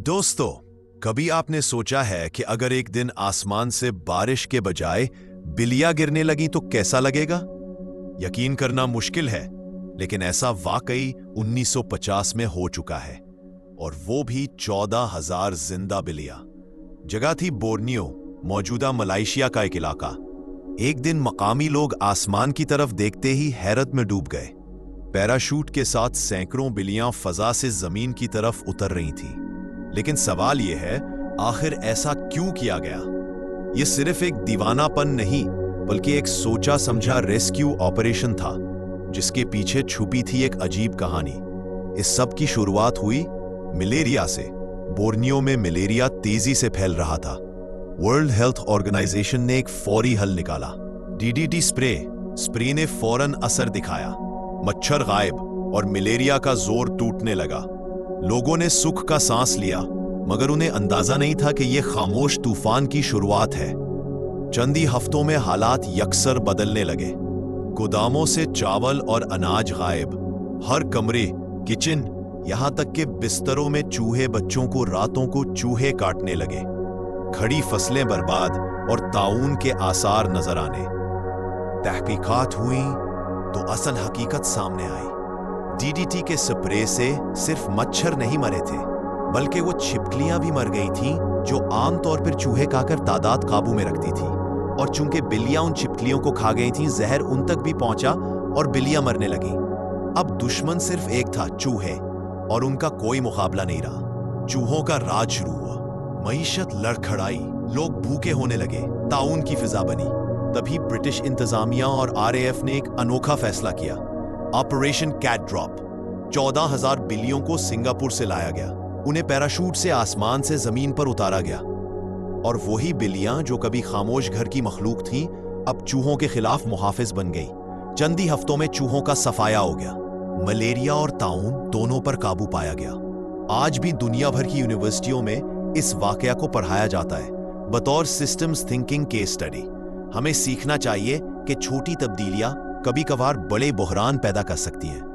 दोस्तों, कभी आपने सोचा है कि अगर एक दिन आसमान से बारिश के बजाय बिल्लियां गिरने लगी तो कैसा लगेगा? यकीन करना मुश्किल है, लेकिन ऐसा वाकई 1950 में हो चुका है, और वो भी 14,000 जिंदा बिल्लियां। जगह थी बोर्नियो, मौजूदा मलेशिया का एक इलाका। एक दिन मकामी लोग आसमान की तरफ देखते ही हैरत में डूब गए। पैराशूट के साथ सैकड़ों बिल्लियां फजा से जमीन की तरफ उतर रही थीं। लेकिन सवाल यह है, आखिर ऐसा क्यों किया गया? यह सिर्फ एक दीवानापन नहीं, बल्कि एक सोचा समझा रेस्क्यू ऑपरेशन था, जिसके पीछे छुपी थी एक अजीब कहानी। इस सब की शुरुआत हुई मलेरिया से। बोर्नियो में मलेरिया तेजी से फैल रहा था। वर्ल्ड हेल्थ ऑर्गेनाइजेशन ने एक फौरी हल निकाला। डीडीटी स्प्रे ने फौरन असर दिखाया। मच्छर गायब और मलेरिया का जोर टूटने लगा। लोगों ने सुख का सांस लिया, मगर उन्हें अंदाजा नहीं था कि यह खामोश तूफान की शुरुआत है। चंद ही हफ्तों में हालात यकसर बदलने लगे। गोदामों से चावल और अनाज गायब, हर कमरे, किचन, यहां तक कि बिस्तरों में चूहे बच्चों को रातों को चूहे काटने लगे। खड़ी फसलें बर्बाद और ताउन के आसार नजर आने। तहकीकात हुई तो असल हकीकत सामने आई। डीडीटी के स्प्रे से सिर्फ मच्छर नहीं मरे थे, बल्कि वो छिपकलियां भी मर गई थीं, जो आमतौर पर चूहे खाकर तादाद काबू में रखती थी। और चूंकि बिल्लियां उन छिपकलियों को खा गई थीं, जहर उन तक भी पहुंचा और बिल्लियां मरने लगी। अब दुश्मन सिर्फ एक था, चूहे, और उनका कोई मुकाबला नहीं रहा। चूहों का राज शुरू हुआ। मईशत लड़खड़ाई, लोग भूखे होने लगे, ताउन की फिजा बनी। तभी ब्रिटिश इंतजामिया और आरएएफ ने एक अनोखा फैसला किया। Operation cat drop. 14,000 बिल्लियों को सिंगापुर से लाया गया। उन्हें पैराशूट से आसमान से जमीन पर उतारा गया। और वही बिल्लियां जो कभी खामोश घर की मखलूक थीं, अब चूहों के खिलाफ मुहाफिज बन गई। चंद ही हफ्तों में चूहों का सफाया हो गया। मलेरिया और ताउन दोनों पर काबू पाया गया। आज भी दुनिया भर की यूनिवर्सिटियों में इस वाकया को पढ़ाया जाता है, बतौर सिस्टम्स थिंकिंग केस स्टडी। हमें सीखना चाहिए कि छोटी तब्दीलियां कभी कभार बड़े बहरान पैदा कर सकती हैं।